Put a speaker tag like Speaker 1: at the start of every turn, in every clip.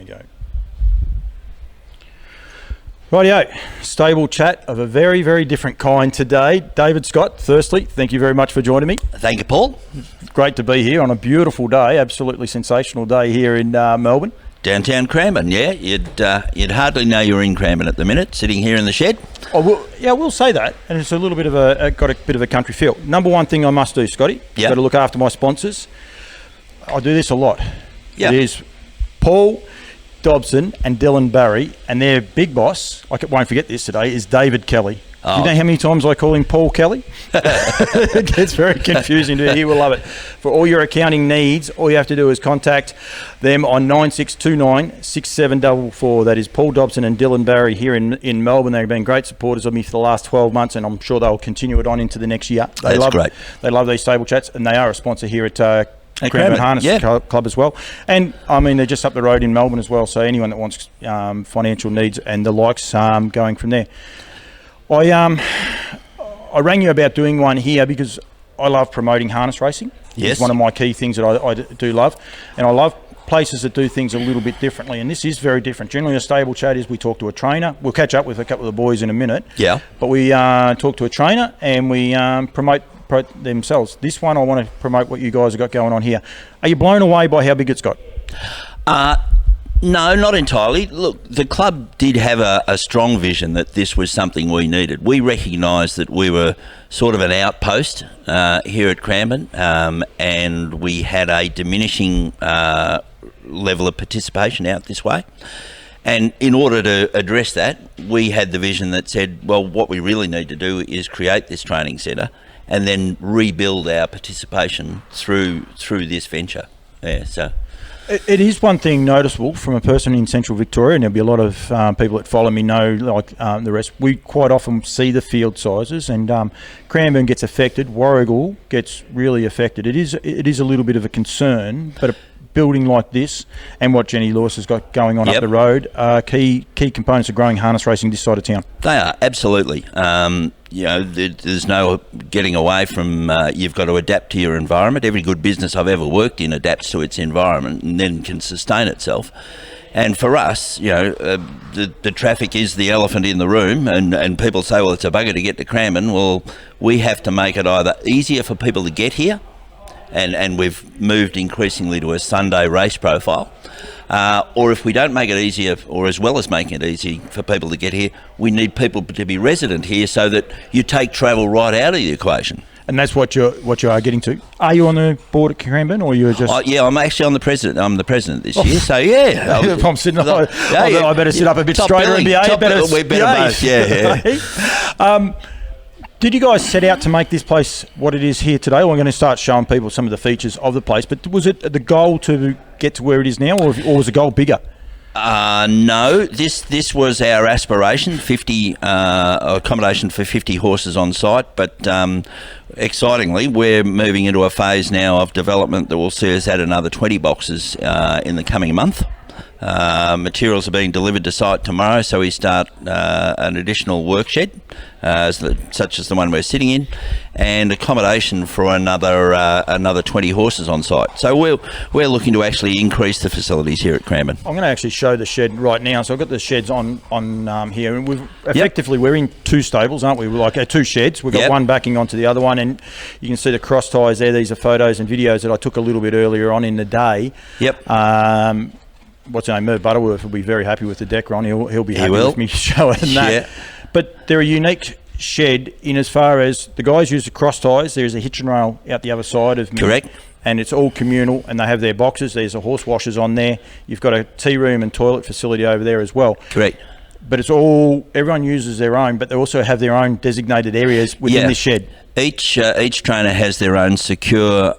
Speaker 1: we go. Rightio, stable chat of a very, very different kind today. David Scott, firstly, thank you very much for joining me.
Speaker 2: Thank you, Paul.
Speaker 1: Great to be here on a beautiful day, absolutely sensational day here in Melbourne.
Speaker 2: Downtown Cranbourne, yeah. You'd hardly know you're in Cranbourne at the minute, sitting here in the shed.
Speaker 1: Oh, well, we'll say that, and it's a little bit of got a bit of a country feel. Number one thing I must do, Scotty, got to look after my sponsors. I do this a lot. It is Paul Dobson and Dylan Barry, and their big boss, I won't forget this today, is David Kelly. Oh. You know how many times I call him Paul Kelly? It gets very confusing to he will love it. For all your accounting needs, all you have to do is contact them on 9629 6744. That is Paul Dobson and Dylan Barry here in Melbourne. They've been great supporters of me for the last 12 months, and I'm sure they'll continue it on into the next year.
Speaker 2: That's great.
Speaker 1: They love these stable chats, and they are a sponsor here at Cranbourne Harness Club as well. And I mean, they're just up the road in Melbourne as well, so anyone that wants financial needs and the likes, going from there. I rang you about doing one here because I love promoting harness racing.
Speaker 2: Yes.
Speaker 1: It's one of my key things that I do love, and I love places that do things a little bit differently, and this is very different. Generally a stable chat is we talk to a trainer. We'll catch up with a couple of the boys in a minute, but we talk to a trainer and we promote themselves. This one I want to promote what you guys have got going on here. Are you blown away by how big it's got?
Speaker 2: No, not entirely. Look, the club did have a strong vision that this was something we needed. We recognised that we were sort of an outpost here at Cranbourne, and we had a diminishing level of participation out this way. And in order to address that, we had the vision that said, well, what we really need to do is create this training centre and then rebuild our participation through this venture. Yeah, so...
Speaker 1: It is one thing noticeable from a person in Central Victoria, and there'll be a lot of people that follow me know, like the rest. We quite often see the field sizes, and Cranbourne gets affected. Warragul gets really affected. It is a little bit of a concern, but a building like this and what Jenny Lewis has got going on up the road are key components of growing harness racing this side of town.
Speaker 2: They are, absolutely. There's no getting away from you've got to adapt to your environment. Every good business I've ever worked in adapts to its environment and then can sustain itself. And for us, the traffic is the elephant in the room, and people say, well, it's a bugger to get to Cranbourne. Well, we have to make it either easier for people to get here, and we've moved increasingly to a Sunday race profile, or if we don't make it easier, or as well as making it easy for people to get here, we need people to be resident here so that you take travel right out of the equation.
Speaker 1: And that's what you are getting to. Are you on the board at Cranbourne, or you're just?
Speaker 2: I'm actually on the president. I'm the president this year. So yeah,
Speaker 1: I'm sitting. I better sit up a bit straighter and be
Speaker 2: we better both. Yeah.
Speaker 1: Did you guys set out to make this place what it is here today? Well, I'm going to start showing people some of the features of the place, but was it the goal to get to where it is now, or was the goal bigger?
Speaker 2: No, this was our aspiration, 50 accommodation for 50 horses on site, but excitingly, we're moving into a phase now of development that will see us add another 20 boxes in the coming month. Materials are being delivered to site tomorrow, so we start an additional work shed, such as the one we're sitting in, and accommodation for another 20 horses on site. So we're looking to actually increase the facilities here at Cranbourne.
Speaker 1: I'm going to actually show the shed right now. So I've got the sheds on here, and we're in two stables, aren't we? We're like two sheds. We've got one backing onto the other one, and you can see the cross ties there. These are photos and videos that I took a little bit earlier on in the day. What's her name? Merv Butterworth will be very happy with the deck, Ron. He'll be happy with me showing that. Yeah. But they're a unique shed in as far as the guys use the cross ties. There's a hitch and rail out the other side of me.
Speaker 2: Correct.
Speaker 1: And it's all communal, and they have their boxes. There's a horse washers on there. You've got a tea room and toilet facility over there as well.
Speaker 2: Correct.
Speaker 1: But it's all, everyone uses their own, but they also have their own designated areas within this shed.
Speaker 2: Each trainer has their own secure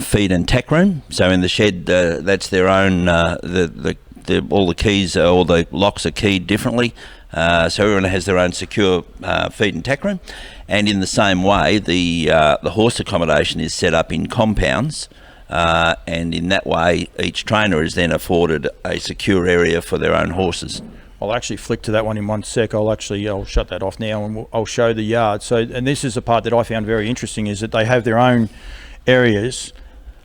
Speaker 2: feed and tack room. So in the shed, that's their own. All the keys, all the locks are keyed differently. So everyone has their own secure feed and tack room. And in the same way, the horse accommodation is set up in compounds. And in that way, each trainer is then afforded a secure area for their own horses.
Speaker 1: I'll actually flick to that one in one sec. I'll shut that off now, and I'll show the yard. So, and this is the part that I found very interesting, is that they have their own areas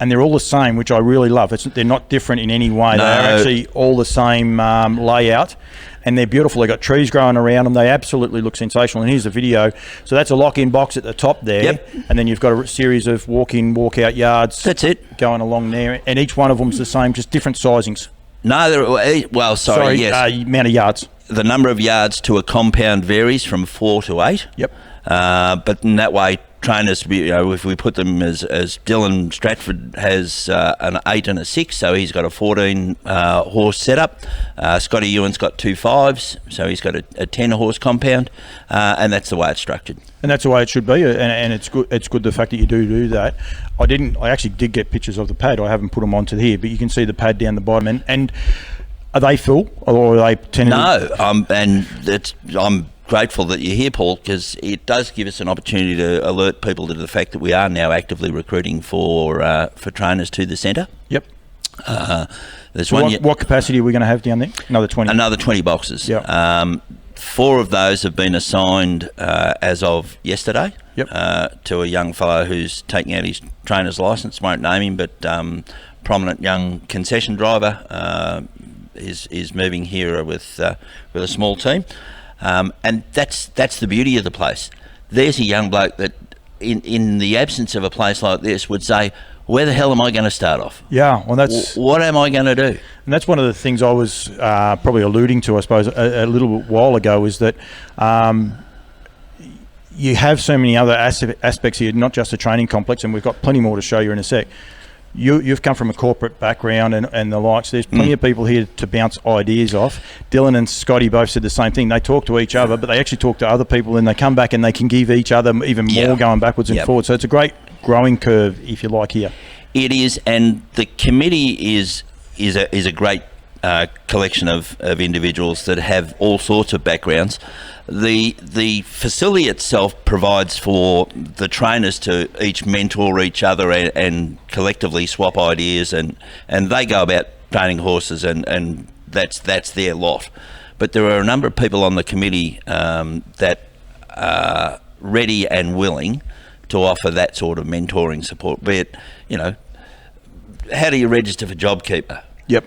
Speaker 1: and they're all the same, which I really love. They're not different in any way.
Speaker 2: No.
Speaker 1: They're actually all the same layout, and they're beautiful. They've got trees growing around them. They absolutely look sensational. And here's the video. So that's a lock-in box at the top there,
Speaker 2: Yep.
Speaker 1: and then you've got a series of walk-in, walk-out yards.
Speaker 2: That's it.
Speaker 1: Going along there, and each one of them's the same, just different sizings.
Speaker 2: No, yes.
Speaker 1: Amount of yards.
Speaker 2: The number of yards to a compound varies from 4 to 8.
Speaker 1: Yep.
Speaker 2: But in that way, trainers, if we put them as Dylan Stratford has an 8 and a 6, so he's got a 14 horse setup. Scotty Ewan's got 2 5s, so he's got a 10 horse compound, and that's the way it's structured. And
Speaker 1: that's the way it should be, and it's good. It's good the fact that you do that. I actually did get pictures of the pad. I haven't put them onto here, but you can see the pad down the bottom, and are they full or are they tentative?
Speaker 2: No, and I'm grateful that you're here, Paul, because it does give us an opportunity to alert people to the fact that we are now actively recruiting for trainers to the centre. Yep. There's
Speaker 1: what capacity are we going to have down there? Another 20.
Speaker 2: Another 20 boxes.
Speaker 1: Yep.
Speaker 2: 4 of those have been assigned as of yesterday. Yep. To a young fellow who's taking out his trainer's licence. Won't name him, but prominent young concession driver is moving here with a small team. And that's the beauty of the place. There's a young bloke that, in the absence of a place like this, would say, where the hell am I going to start off?
Speaker 1: Yeah, well, that's...
Speaker 2: What am I going to do?
Speaker 1: And that's one of the things I was probably alluding to, I suppose, a little while ago, is that you have so many other aspects here, not just the training complex, and we've got plenty more to show you in a sec. You've come from a corporate background and the likes. There's plenty of people here to bounce ideas off. Dylan and Scotty both said the same thing. They talk to each other, but they actually talk to other people, and they come back and they can give each other even more going backwards and forwards. So it's a great growing curve, if you like, here.
Speaker 2: It is, and the committee is a great collection of individuals that have all sorts of backgrounds. The facility itself provides for the trainers to each mentor each other and collectively swap ideas, and they go about training horses, and that's their lot. But there are a number of people on the committee that are ready and willing to offer that sort of mentoring support, be it, how do you register for JobKeeper?
Speaker 1: Yep.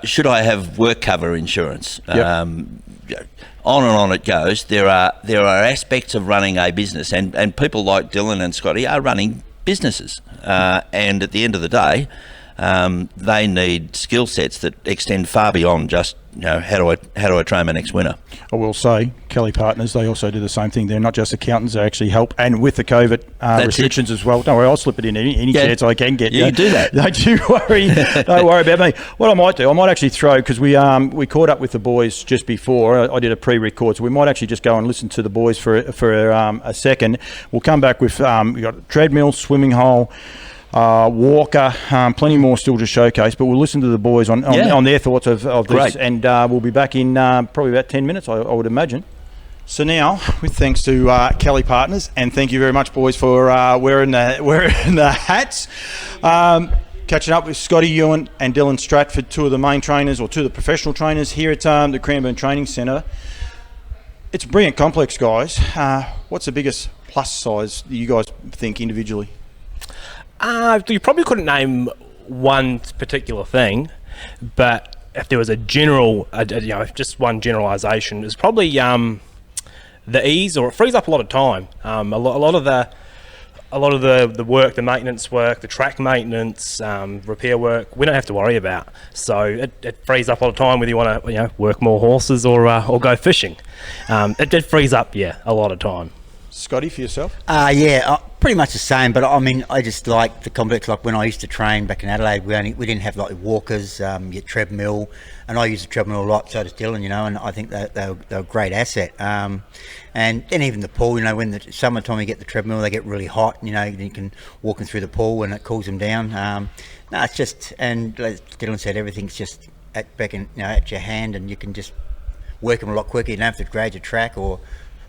Speaker 2: Should I have work cover insurance?
Speaker 1: Yep.
Speaker 2: On and on it goes. There are aspects of running a business, and people like Dylan and Scotty are running businesses. And at the end of the day, they need skill sets that extend far beyond just how do I train my next winner.
Speaker 1: I will say, Kelly Partners, they also do the same thing. They're not just accountants; they actually help, and with the COVID restrictions as well. Don't worry, I'll slip it in any chance I can get.
Speaker 2: You do that.
Speaker 1: Don't worry. Don't worry about me. What I might do, I might actually throw, because we caught up with the boys just before. I did a pre-record, so we might actually just go and listen to the boys for a second. We'll come back with we got Treadmill, swimming hole, Walker, plenty more still to showcase, but we'll listen to the boys on their thoughts of this. Great. And we'll be back in probably about 10 minutes, I would imagine. So now, with thanks to Kelly Partners, and thank you very much, boys, for wearing the hats. Catching up with Scotty Ewan and Dylan Stratford, two of the main trainers, or two of the professional trainers here at the Cranbourne Training Centre. It's a brilliant complex, guys. What's the biggest plus size that you guys think individually?
Speaker 3: You probably couldn't name one particular thing, but if there was a general, just one generalisation, it's probably the ease, or it frees up a lot of time. A lot of the work, the maintenance work, the track maintenance, repair work, we don't have to worry about. So it frees up a lot of time whether you want to work more horses or go fishing. It frees up a lot of time.
Speaker 1: Scotty, for yourself?
Speaker 4: Pretty much the same, but I mean, I just like the complex. Like when I used to train back in Adelaide, we didn't have like walkers, your treadmill, and I use the treadmill a lot, so does Dylan, and I think they're a great asset. And even the pool, when the summertime you get the treadmill, they get really hot, and you can walk them through the pool and it cools them down. It's just, and like Dylan said, everything's just at your hand, and you can just work them a lot quicker. You don't have to grade your track or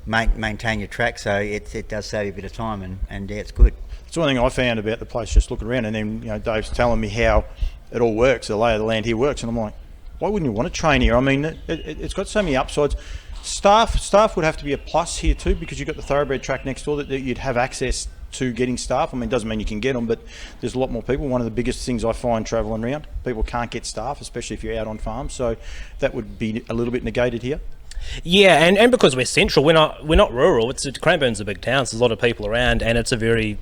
Speaker 4: maintain your track, so it does save you a bit of time, and it's good.
Speaker 1: It's one thing I found about the place, just looking around, and then Dave's telling me how it all works, the lay of the land here works, and I'm like, why wouldn't you want to train here? I mean, it's got so many upsides. Staff would have to be a plus here too, because you've got the Thoroughbred Track next door that you'd have access to getting staff? I mean, it doesn't mean you can get them, but there's a lot more people. One of the biggest things I find travelling around, people can't get staff, especially if you're out on farms. So that would be a little bit negated here.
Speaker 3: Yeah, and because we're central, we're not rural. Cranbourne's a big town, so there's a lot of people around, and it's a very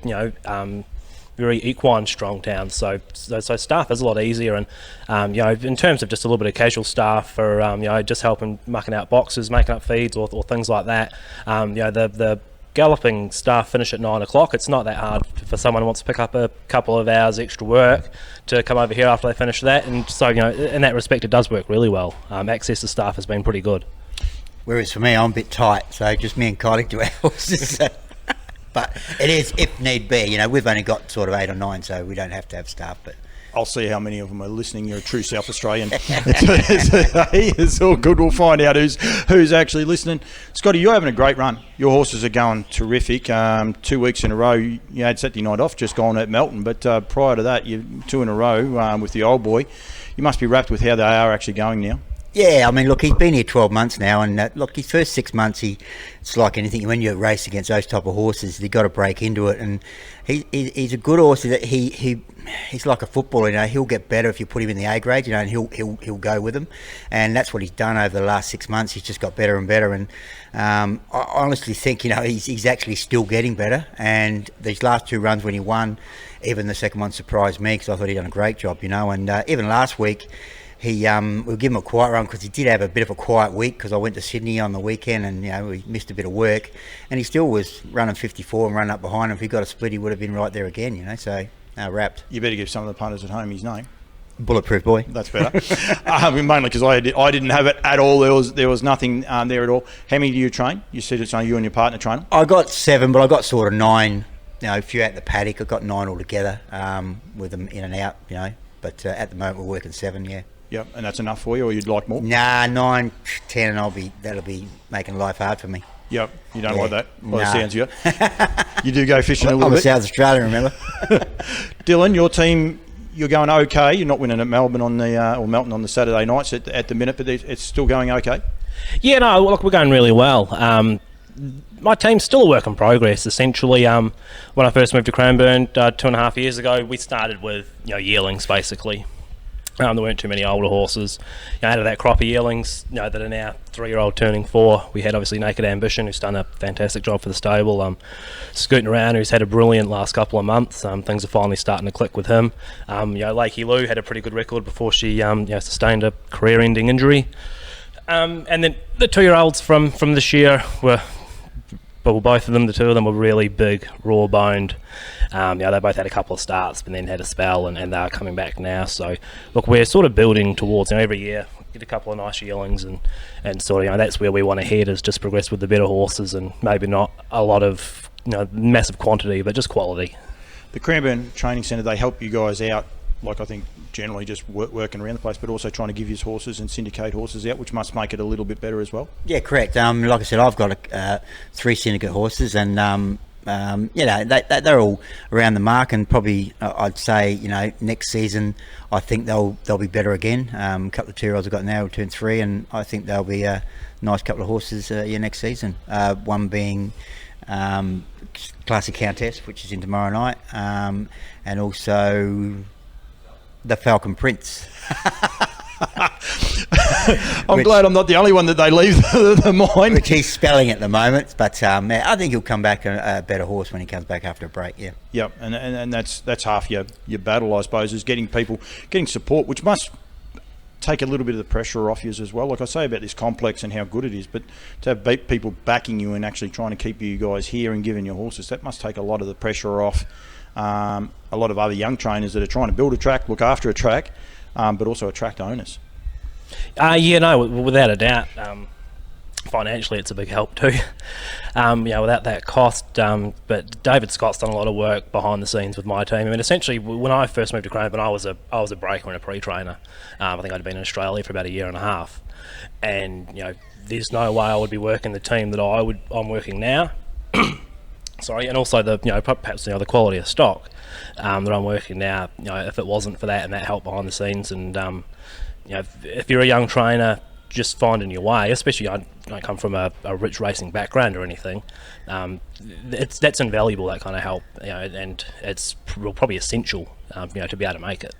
Speaker 3: very equine strong town. So staff is a lot easier, and in terms of just a little bit of casual staff for just helping mucking out boxes, making up feeds, or things like that. The galloping staff finish at 9 o'clock. It's not that hard for someone who wants to pick up a couple of hours extra work to come over here after they finish that. And so in that respect, it does work really well. Access to staff has been pretty good.
Speaker 4: Whereas for me, I'm a bit tight, so just me and Kylie do our horses. But it is, if need be, we've only got sort of 8 or 9, so we don't have to have staff. But
Speaker 1: I'll see how many of them are listening. You're a true South Australian. It's all good. We'll find out who's actually listening. Scotty, you're having a great run. Your horses are going terrific. 2 weeks in a row. You had Saturday night off, just gone at Melton, but prior to that, you 2 in a row with the old boy. You must be wrapped with how they are actually going now.
Speaker 4: Yeah, I mean, look, he's been here 12 months now, and look, his first 6 months, it's like anything. When you race against those type of horses, you've got to break into it, and he's a good horse. That he's like a footballer. He'll get better if you put him in the A grade, and he'll go with them, and that's what he's done over the last 6 months. He's just got better and better, and I honestly think he's actually still getting better. And these last 2 runs when he won, even the second one surprised me because I thought he'd done a great job, and even last week. We'll give him a quiet run because he did have a bit of a quiet week because I went to Sydney on the weekend and we missed a bit of work, and he still was running 54 and running up behind him. If he got a split, he would have been right there again, so wrapped.
Speaker 1: You better give some of the punters at home his name.
Speaker 4: Bulletproof boy.
Speaker 1: That's better. Mainly because I didn't have it at all. There was nothing there at all. How many do you train? You said it's only you and your partner train them?
Speaker 4: I got 7, but I got sort of 9. If you're at the paddock, I got 9 altogether with them in and out. But at the moment we're working 7. Yeah.
Speaker 1: Yep, and that's enough for you, or you'd like more?
Speaker 4: Nah, 9, 10, and that'll be making life hard for me.
Speaker 1: Yep, you don't like that by the sounds of you. You do go fishing a little bit.
Speaker 4: I'm a South Australian, remember?
Speaker 1: Dylan, your team, you're going okay. You're not winning at Melbourne or Melton on the Saturday nights at the minute, but it's still going okay.
Speaker 3: Yeah, no, look, we're going really well. My team's still a work in progress. Essentially, when I first moved to Cranbourne 2.5 years ago, we started with yearlings basically. There weren't too many older horses. Out of that crop of yearlings, that are now 3-year-old turning 4, we had obviously Naked Ambition, who's done a fantastic job for the stable. Scooting Around, who's had a brilliant last couple of months. Things are finally starting to click with him. Lakey Lou had a pretty good record before she sustained a career-ending injury. And then the 2-year-olds from this year were. But both of them, the 2 of them, were really big, raw-boned. They both had a couple of starts, but then had a spell, and they're coming back now. So, look, we're sort of building towards every year get a couple of nice yearlings, and sort of that's where we want to head, is just progress with the better horses, and maybe not a lot of massive quantity, but just quality.
Speaker 1: The Cranbourne Training Centre, they help you guys out. Like, I think generally just working around the place, but also trying to give you horses and syndicate horses out, which must make it a little bit better as well. Yeah,
Speaker 4: correct. Like I said, I've got 3 syndicate horses, and they're all around the mark, and probably I'd say next season I think they'll be better again. A couple of 2-year-olds I've got now will turn 3, and I think they'll be a nice couple of horses next season. One being Classic Countess, which is in tomorrow night, and also the Falcon Prince.
Speaker 1: I'm glad I'm not the only one that they leave the mind.
Speaker 4: Which he's spelling at the moment, but I think he'll come back a better horse when he comes back after a break. Yeah.
Speaker 1: Yep, and that's half your battle, I suppose, is getting support, which must take a little bit of the pressure off you as well. Like I say about this complex and how good it is, but to have people backing you and actually trying to keep you guys here and giving your horses, that must take a lot of the pressure off. A lot of other young trainers that are trying to build a track, look after a track, but also attract owners.
Speaker 3: Without a doubt. Financially, it's a big help too. Without that cost. But David Scott's done a lot of work behind the scenes with my team. I mean, essentially, when I first moved to Cranbourne, I was a breaker and a pre-trainer. I think I'd been in Australia for about 1.5 years, and there's no way I would be working the team that I'm working now. Sorry, and also perhaps the quality of stock that I'm working now. If it wasn't for that and that help behind the scenes, and if you're a young trainer, just finding your way, especially I don't come from a rich racing background or anything. That's invaluable, that kind of help, and it's probably essential, to be able to make it.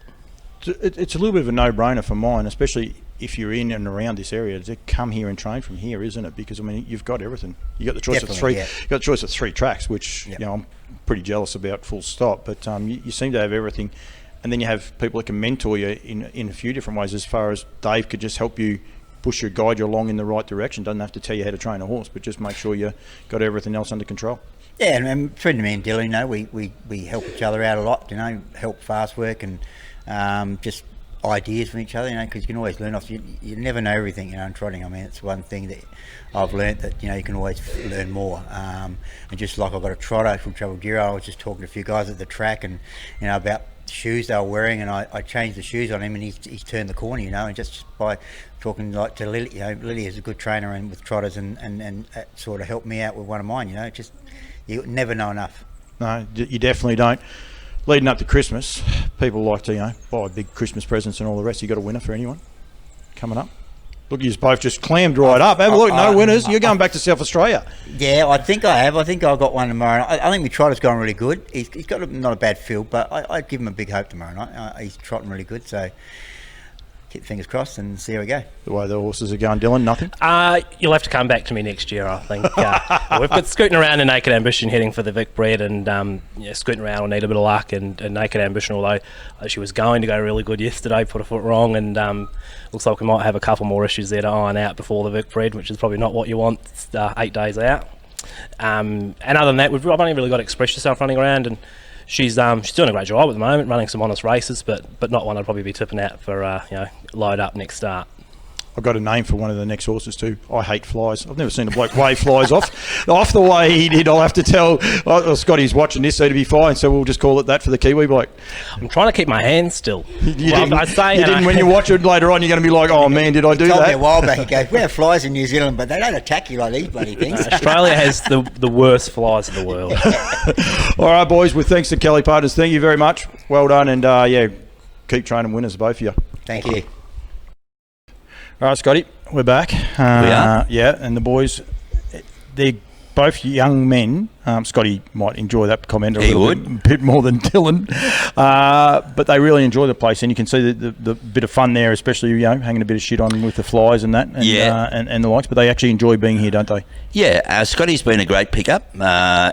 Speaker 1: It's a little bit of a no-brainer for mine, especially if you're in and around this area, to come here and train from here, isn't it? Because you've got everything. You got the choice of three. Yeah. You got the choice of 3 tracks, which I'm pretty jealous about. Full stop. But you seem to have everything, and then you have people that can mentor you in a few different ways. As far as Dave could just help you guide you along in the right direction. Doesn't have to tell you how to train a horse, but just make sure you got everything else under control. Yeah,
Speaker 4: and between me and Dylan, we help each other out a lot. Help fast work and just ideas from each other. Because you can always learn off. You never know everything. In trotting. It's one thing that I've learnt, that you can always learn more. And just like I've got a trotter from Travel Giro, I was just talking to a few guys at the track, and about shoes they were wearing, and I changed the shoes on him, and he's turned the corner, and just by talking to Lily, Lily is a good trainer and with trotters, and that sort of helped me out with one of mine. Just you never know enough.
Speaker 1: No, you definitely don't. Leading up to Christmas, people like to buy big Christmas presents and all the rest. You got a winner for anyone coming up? Look, you've both just clammed right up. Have a look, no winners. You're going back to South Australia.
Speaker 4: Yeah, I think I have. I think I've got one tomorrow. I think my trotter's going really good. He's got not a bad field, but I give him a big hope tomorrow night. He's trotting really good, so keep fingers crossed and see how we go.
Speaker 1: The way the horses are going, Dylan, nothing?
Speaker 3: You'll have to come back to me next year, I think. We've got Scooting Around and Naked Ambition heading for the Vic Bred, and Scooting Around will need a bit of luck, and Naked Ambition, although she was going to go really good yesterday, put a foot wrong, and looks like we might have a couple more issues there to iron out before the Vic Bred, which is probably not what you want 8 days out. And other than that, I've only really got Express Yourself running around, and she's doing a great job at the moment, running some honest races, but not one I'd probably be tipping out for load up next start.
Speaker 1: I've got a name for one of the next horses too. I hate flies. I've never seen a bloke wave flies off the way he did. I'll have to tell. Scotty's watching this, so to be fine. So we'll just call it that for the Kiwi bloke.
Speaker 3: I'm trying to keep my hands still.
Speaker 1: You didn't. When you watch it later on, you're going to be like, "Oh man, did I do that?"
Speaker 4: Told me a while back. He goes, "We have flies in New Zealand, but they don't attack you like these bloody things."
Speaker 3: Australia has the worst flies in the world.
Speaker 1: All right, boys. With thanks to Kelly Partners, thank you very much. Well done, and keep training winners, both of you.
Speaker 4: Thank you.
Speaker 1: All right, Scotty, we're back.
Speaker 2: We are?
Speaker 1: Yeah, and the boys, they're both young men. Scotty might enjoy that comment a bit more than Dylan. But they really enjoy the place, and you can see the bit of fun there, especially hanging a bit of shit on with the flies and that, and the likes. But they actually enjoy being here, don't they?
Speaker 2: Yeah, Scotty's been a great pickup.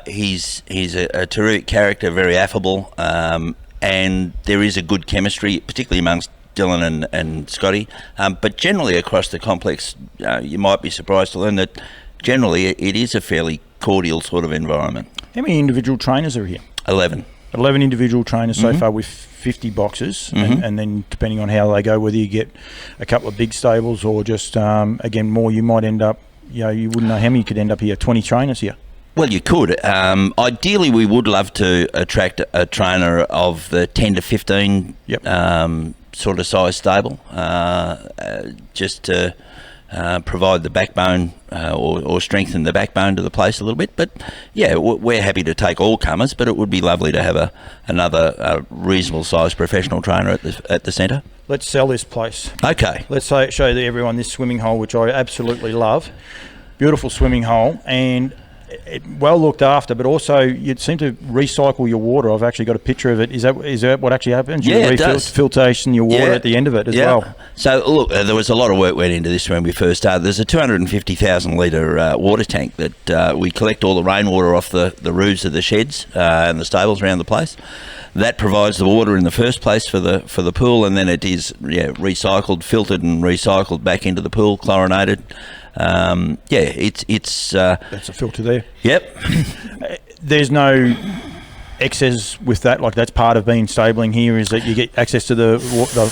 Speaker 2: He's a terrific character, very affable, and there is a good chemistry, particularly amongst Dylan and Scotty, but generally across the complex, you might be surprised to learn that generally it is a fairly cordial sort of environment.
Speaker 1: How many individual trainers are here?
Speaker 2: 11
Speaker 1: individual trainers so far, with 50 boxes, and then depending on how they go, whether you get a couple of big stables or just again more, you might end up, you wouldn't know how many you could end up here. 20 trainers here.
Speaker 2: Well, you could. Ideally, we would love to attract a trainer of the 10 to 15 sort of size stable, just to provide the backbone or strengthen the backbone to the place a little bit. But yeah, we're happy to take all comers, but it would be lovely to have another reasonable sized professional trainer at the centre.
Speaker 1: Let's sell this place.
Speaker 2: Okay.
Speaker 1: Let's show everyone this swimming hole, which I absolutely love. Beautiful swimming hole, and well looked after, but also you seem to recycle your water. I've actually got a picture of it. Is that what actually happens?
Speaker 2: Yeah, it does.
Speaker 1: Filtration your water at the end of it as well.
Speaker 2: So look, there was a lot of work went into this when we first started. There's a 250,000 litre water tank that we collect all the rainwater off the roofs of the sheds and the stables around the place. That provides the water in the first place for the pool, and then it is recycled, filtered and recycled back into the pool, chlorinated. It's
Speaker 1: that's a filter there.
Speaker 2: Yep.
Speaker 1: There's no excess with that, like that's part of being stabling here, is that you get access to the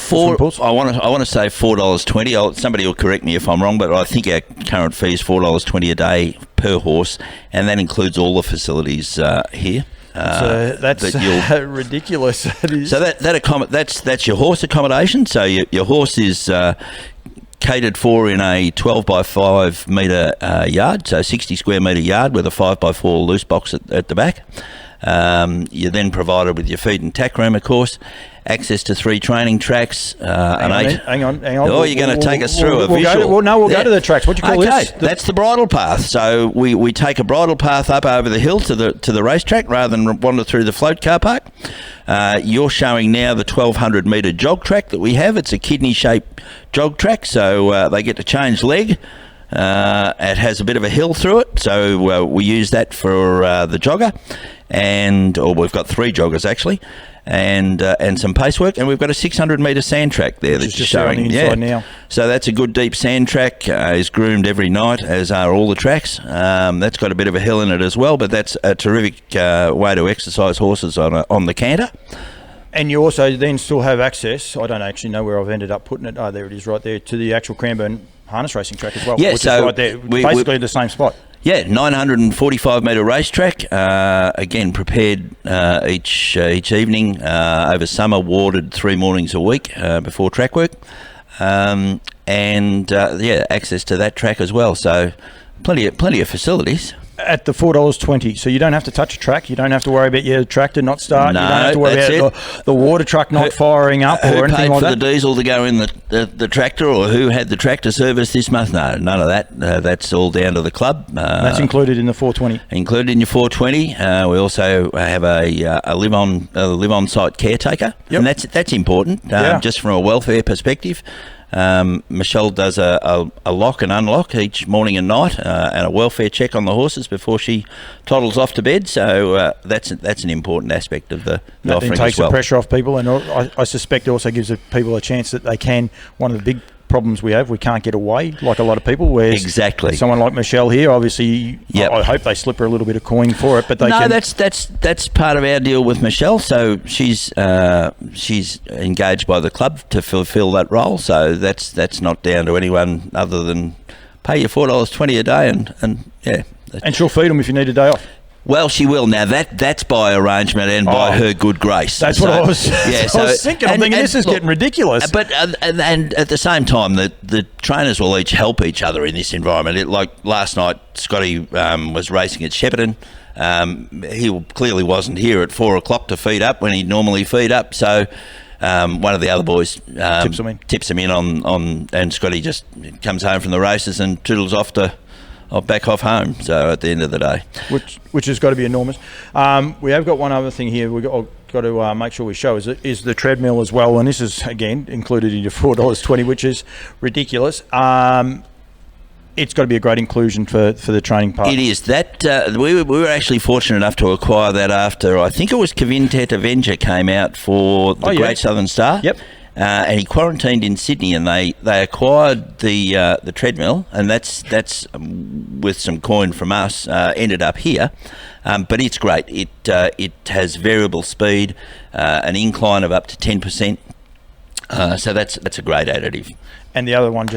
Speaker 1: pools?
Speaker 2: I want to say $4.20. Somebody will correct me if I'm wrong, but I think our current fee is $4.20 a day per horse, and that includes all the facilities here.
Speaker 1: That's ridiculous. That is.
Speaker 2: So that's your horse accommodation. So your horse is catered for in a 12 by 5 metre yard, so 60 square metre yard with a 5 by 4 loose box at the back. You're then provided with your feed and tack room, of course, access to 3 training tracks,
Speaker 1: Hang on.
Speaker 2: Oh, you're going to take us through a visual.
Speaker 1: We'll go to the tracks. What do you call this?
Speaker 2: That's the bridle path. So we take a bridle path up over the hill to the racetrack rather than wander through the float car park. You're showing now the 1,200 metre jog track that we have. It's a kidney-shaped jog track, so they get to change leg. It has a bit of a hill through it, so we use that for the jogger, or we've got 3 joggers actually, and some pace work, and we've got a 600 metre sand track there that's just showing.
Speaker 1: On the inside now.
Speaker 2: So that's a good deep sand track. Is groomed every night, as are all the tracks. That's got a bit of a hill in it as well, but that's a terrific way to exercise horses on the canter.
Speaker 1: And you also then still have access. I don't actually know where I've ended up putting it. Oh, there it is, right there, to the actual Cranbourne Harness Racing Track as well.
Speaker 2: Yeah,
Speaker 1: which
Speaker 2: so
Speaker 1: is right there, basically the same spot.
Speaker 2: Yeah, 945 metre racetrack. Again, prepared each evening over summer, warded 3 mornings a week before track work, and access to that track as well. So plenty of facilities. At
Speaker 1: the $4.20, so you don't have to touch a track. You don't have to worry about your tractor not starting.
Speaker 2: No,
Speaker 1: you don't have to worry about the water truck not firing up or anything like that.
Speaker 2: Who paid for the diesel to go in the tractor, or who had the tractor service this month? No, none of that. That's all down to the club.
Speaker 1: That's included in the 420.
Speaker 2: Included in your 420. We also have a live on site caretaker, and that's important just from a welfare perspective. Michelle does a lock and unlock each morning and night, and a welfare check on the horses before she toddles off to bed. So that's an important aspect of the offering as well.
Speaker 1: It takes the pressure off people, and I suspect it also gives people a chance that they can. One of the big problems we can't get away like a lot of people. Whereas
Speaker 2: exactly,
Speaker 1: someone like Michelle here, obviously, I hope they slip her a little bit of coin for it, but they can.
Speaker 2: That's part of our deal with Michelle. So she's engaged by the club to fulfil that role. So that's not down to anyone other than pay your $4.20 a day,
Speaker 1: and she'll feed them if you need a day off.
Speaker 2: Well, she will. Now, that's by arrangement and by her good grace.
Speaker 1: That's what I was thinking. I'm thinking this is getting ridiculous.
Speaker 2: But and at the same time, the trainers will each help each other in this environment. Like last night, Scotty was racing at Shepparton. He clearly wasn't here at 4 o'clock to feed up when he'd normally feed up. So one of the other boys tips him in on, and Scotty just comes home from the races and toodles off to... I'll back off home. So at the end of the day,
Speaker 1: which has got to be enormous. We have got one other thing here. We've got to make sure we show is the treadmill as well, and this is again included in your $4.20, which is ridiculous. It's got to be a great inclusion for the training part.
Speaker 2: It is. That we were actually fortunate enough to acquire that after, I think it was Cavintet Avenger came out for the Great Southern Star.
Speaker 1: Yep.
Speaker 2: And he quarantined in Sydney, and they acquired the treadmill, and that's with some coin from us ended up here, but it's great. It has variable speed, an incline of up to 10%, so that's a great additive.
Speaker 1: And the other one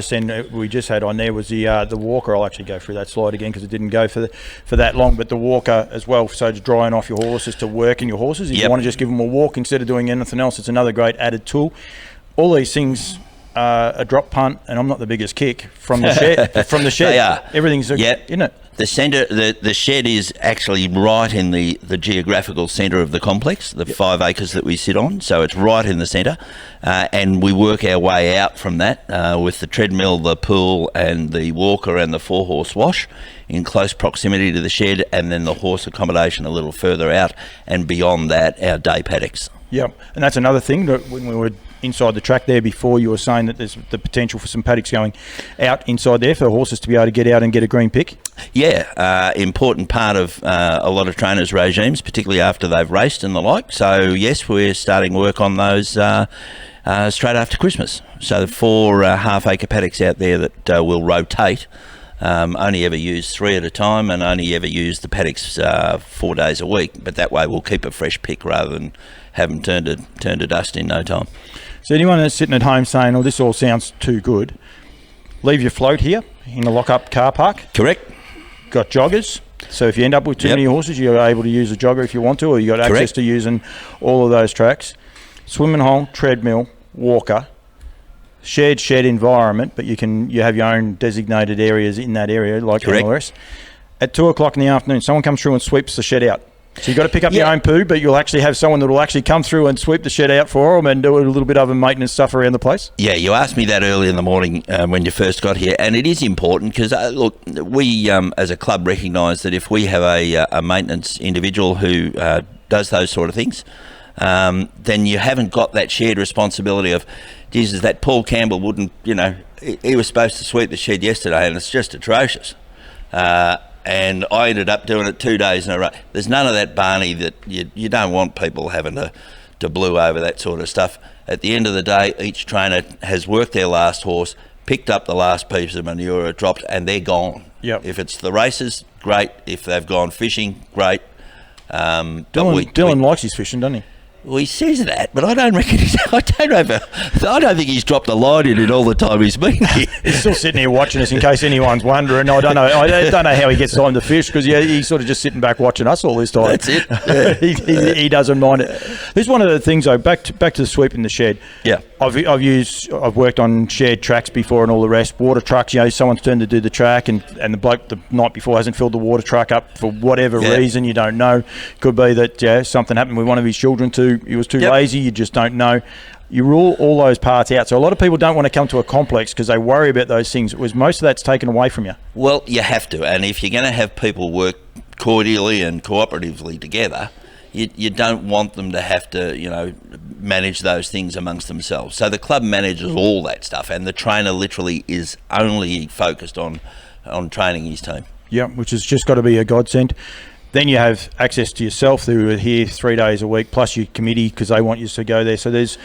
Speaker 1: we just had on there was the walker. I'll actually go through that slide again because it didn't go for that long, but the walker as well, so it's drying off your horses to work in your horses. If you want to just give them a walk instead of doing anything else, it's another great added tool. All these things, a drop punt, and I'm not the biggest kick from the shed. They are. Everything's in it.
Speaker 2: The centre, the shed is actually right in the geographical centre of the complex, the 5 acres that we sit on. So it's right in the centre, and we work our way out from that with the treadmill, the pool, and the walker and the 4-horse wash in close proximity to the shed, and then the horse accommodation a little further out, and beyond that, our day paddocks.
Speaker 1: Yep, and that's another thing that when we were inside the track there before, you were saying that there's the potential for some paddocks going out inside there for horses to be able to get out and get a green pick.
Speaker 2: Yeah, important part of a lot of trainers' regimes, particularly after they've raced and the like. So yes, we're starting work on those straight after Christmas. So 4 half-acre paddocks out there that will rotate. Only ever use 3 at a time, and only ever use the paddocks 4 days a week. But that way we'll keep a fresh pick rather than have them turned to dust in no time.
Speaker 1: So anyone that's sitting at home saying, "Oh, this all sounds too good," leave your float here in the lock-up car park.
Speaker 2: Correct.
Speaker 1: Got joggers. So if you end up with too many horses, you're able to use a jogger if you want to, or you got access to using all of those tracks. Swimming hole, treadmill, walker, shared shed environment, but you have your own designated areas in that area, like anywhere else. At 2 o'clock in the afternoon, someone comes through and sweeps the shed out. So you've got to pick up your own poo, but you'll actually have someone that will actually come through and sweep the shed out for them and do a little bit of other maintenance stuff around the place?
Speaker 2: Yeah, you asked me that early in the morning when you first got here, and it is important because, look, we as a club recognise that if we have a maintenance individual who does those sort of things, then you haven't got that shared responsibility of, Jesus, that Paul Campbell wouldn't, he was supposed to sweep the shed yesterday and it's just atrocious. And I ended up doing it 2 days in a row. There's none of that, Barney, that you don't want people having to blue over that sort of stuff. At the end of the day, each trainer has worked their last horse, picked up the last piece of manure it dropped, and they're gone.
Speaker 1: Yep.
Speaker 2: If it's the races, great. If they've gone fishing, great.
Speaker 1: Dylan likes his fishing, doesn't he?
Speaker 2: Well, he says that, but I don't reckon I don't think he's dropped a line in it all the time he's been here.
Speaker 1: He's still sitting here watching us in case anyone's wondering. I don't know how he gets time to fish because he's sort of just sitting back watching us all this time.
Speaker 2: That's it. Yeah.
Speaker 1: he doesn't mind it. This is one of the things though. Back to the sweep in the shed.
Speaker 2: Yeah.
Speaker 1: I've worked on shared tracks before and all the rest. Water trucks. Someone's turned to do the track and the bloke the night before hasn't filled the water truck up for whatever reason. You don't know. Could be that something happened with one of his children too. He was too lazy. You just don't know. You rule all those parts out. So a lot of people don't want to come to a complex because they worry about those things. Most of that's taken away from you.
Speaker 2: Well, you have to. And if you're going to have people work cordially and cooperatively together, you don't want them to have to, manage those things amongst themselves. So the club manages all that stuff, and the trainer literally is only focused on training his team.
Speaker 1: Yeah, which has just got to be a godsend. Then you have access to yourself who are here 3 days a week, plus your committee because they want you to go there. So there's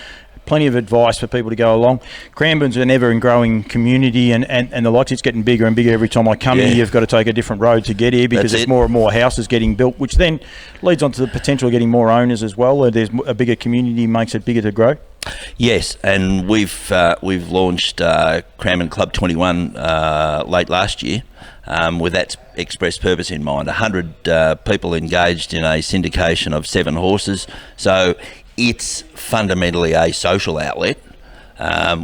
Speaker 1: plenty of advice for people to go along. Cranbourne's an ever and growing community and the likes, it's getting bigger and bigger every time I come here. You've got to take a different road to get here because there's more and more houses getting built, which then leads on to the potential of getting more owners as well. There's a bigger community, makes it bigger to grow.
Speaker 2: Yes, and we've launched Cranbourne Club 21 late last year with that express purpose in mind. 100 people engaged in a syndication of 7 horses. So it's fundamentally a social outlet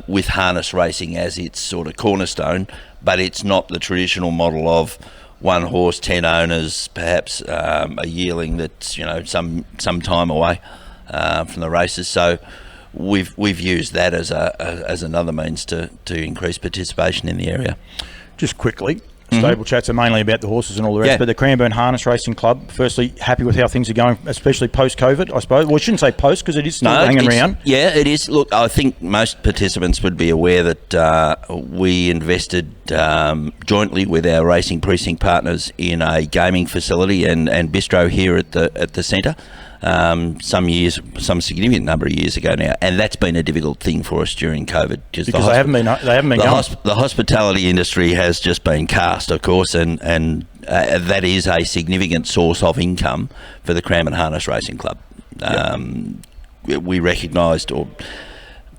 Speaker 2: with harness racing as its sort of cornerstone, but it's not the traditional model of 1 horse, 10 owners, perhaps a yearling that's some time away from the races. So we've used that as another means to increase participation in the area.
Speaker 1: Just quickly, stable chats are mainly about the horses and all the rest, but the Cranbourne Harness Racing Club, firstly, happy with how things are going, especially post-COVID, I suppose. Well, I shouldn't say post because it is still hanging around.
Speaker 2: Yeah, it is. Look, I think most participants would be aware that we invested jointly with our racing precinct partners in a gaming facility and bistro here at the centre. Some significant number of years ago now, and that's been a difficult thing for us during COVID
Speaker 1: because they haven't been going.
Speaker 2: The hospitality industry has just been cast, of course, and that is a significant source of income for the Cranbourne Harness Racing Club. We recognised, or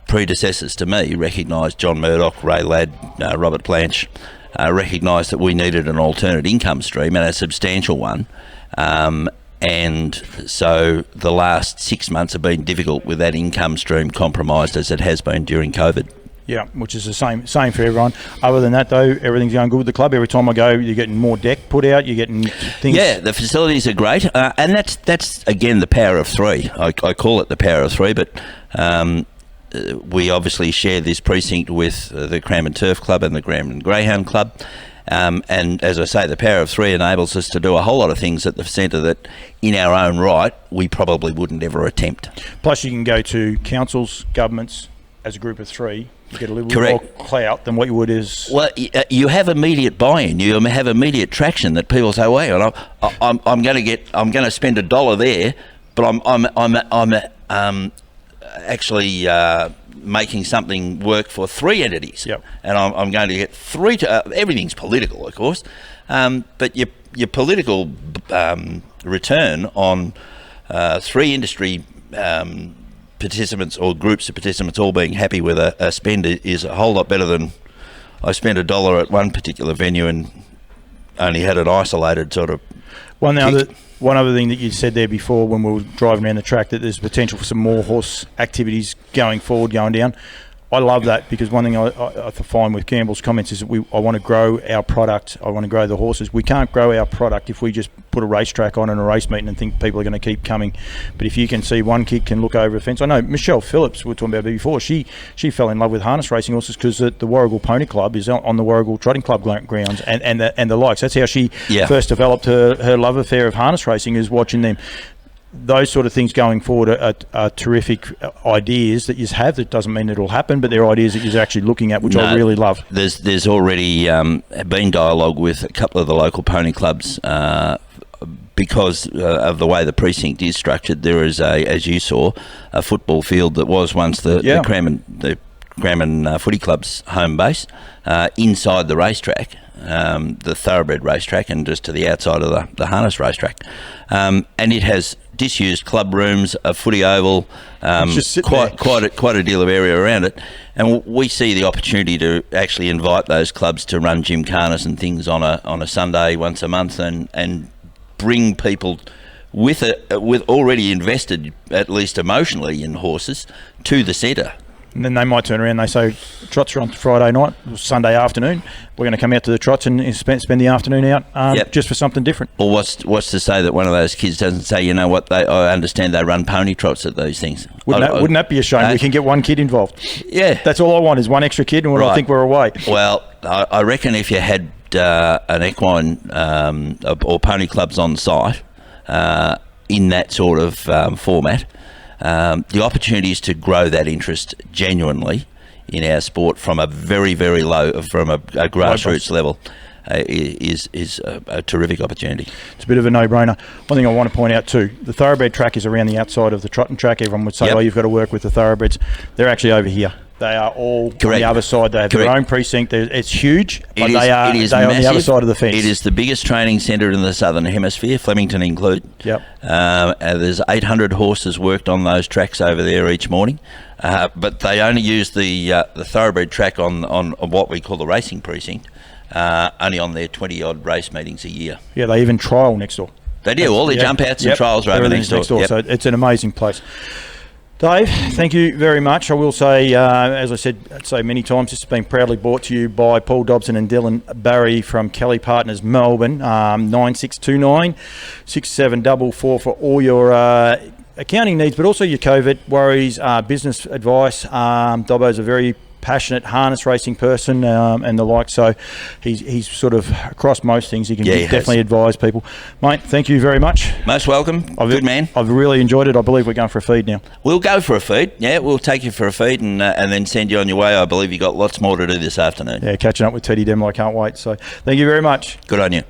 Speaker 2: predecessors to me recognised, John Murdoch, Ray Ladd, Robert Blanche, recognised that we needed an alternate income stream and a substantial one. And so the last 6 months have been difficult with that income stream compromised as it has been during COVID.
Speaker 1: Yeah, which is the same for everyone. Other than that, though, everything's going good with the club. Every time I go, you're getting more deck put out. You're getting things.
Speaker 2: Yeah, the facilities are great, and that's again the power of 3. I call it the power of 3, but we obviously share this precinct with the Cranbourne Turf Club and the Cranbourne Greyhound Club. And as I say, the power of 3 enables us to do a whole lot of things at the centre that in our own right we probably wouldn't ever attempt.
Speaker 1: Plus you can go to councils, governments as a group of 3. You get a little bit more clout than what you would as...
Speaker 2: Well, you have immediate buy-in. You have immediate traction that people say, "Well, I'm going to spend $1 there, but I'm actually making something work for 3 entities, and I'm going to get 3. Everything's political, of course, but your political return on 3 industry participants or groups of participants all being happy with a spend is a whole lot better than I spent $1 at one particular venue and only had an isolated sort of
Speaker 1: One other thing that you said there before when we were driving around the track, that there's potential for some more horse activities going forward, going down. I love that, because one thing I find with Campbell's comments is that I want to grow our product. I want to grow the horses. We can't grow our product if we just put a racetrack on and a race meeting and think people are going to keep coming. But if you can see one kid can look over a fence. I know Michelle Phillips, we were talking about before, she fell in love with harness racing horses because the Warrigal Pony Club is on the Warrigal Trotting Club grounds and the likes. That's how she first developed her love affair of harness racing, is watching them. Those sort of things going forward are terrific ideas that you have. That doesn't mean it'll happen, but they're ideas that you're actually looking at, which I really love.
Speaker 2: There's already been dialogue with a couple of the local pony clubs because of the way the precinct is structured. There is, as you saw, a football field that was once the Cranbourne Footy Club's home base inside the racetrack. The Thoroughbred Racetrack, and just to the outside of the Harness Racetrack, and it has disused club rooms, a footy oval, quite a deal of area around it, and we see the opportunity to actually invite those clubs to run gymkhana and things on a Sunday once a month, and bring people with already invested, at least emotionally, in horses to the centre.
Speaker 1: And then they might turn around and they say, trots are on Friday night, Sunday afternoon. We're going to come out to the trots and spend the afternoon out just for something different.
Speaker 2: Or what's to say that one of those kids doesn't say, you know what, I understand they run pony trots at those things.
Speaker 1: Wouldn't that be a shame? We can get one kid involved.
Speaker 2: Yeah.
Speaker 1: That's all I want, is one extra kid, and I think we're away.
Speaker 2: Well, I reckon if you had an equine or pony clubs on site in that sort of format, the opportunities to grow that interest genuinely in our sport from a very, very low, from a grassroots level, is a terrific opportunity.
Speaker 1: It's a bit of a no-brainer. One thing I want to point out too, the Thoroughbred Track is around the outside of the Trotting Track. Everyone would say, you've got to work with the Thoroughbreds. They're actually over here. They are all on the other side. They have their own precinct. It's huge, but they are on the other side of the fence.
Speaker 2: It is the biggest training centre in the Southern Hemisphere, Flemington included.
Speaker 1: Yep.
Speaker 2: There's 800 horses worked on those tracks over there each morning, but they only use the Thoroughbred Track on what we call the racing precinct, only on their 20-odd race meetings a year.
Speaker 1: Yeah, they even trial next door.
Speaker 2: They do. All their jump outs and trials are over next door.
Speaker 1: So it's an amazing place. Dave, thank you very much. I will say, as I said many times, this has been proudly brought to you by Paul Dobson and Dylan Barry from Kelly Partners Melbourne, 9629 6744 for all your accounting needs, but also your COVID worries, business advice. Dobbo's a very passionate harness racing person and the like, so he's sort of across most things. He can definitely advise people. Mate, thank you very much.
Speaker 2: Most welcome. Good man.
Speaker 1: I've really enjoyed it. I believe we're going for a feed now.
Speaker 2: We'll go for a feed. Yeah, we'll take you for a feed and then send you on your way. I believe you got lots more to do this afternoon.
Speaker 1: Yeah, catching up with Teddy Demmel. I can't wait. So thank you very much.
Speaker 2: Good on you.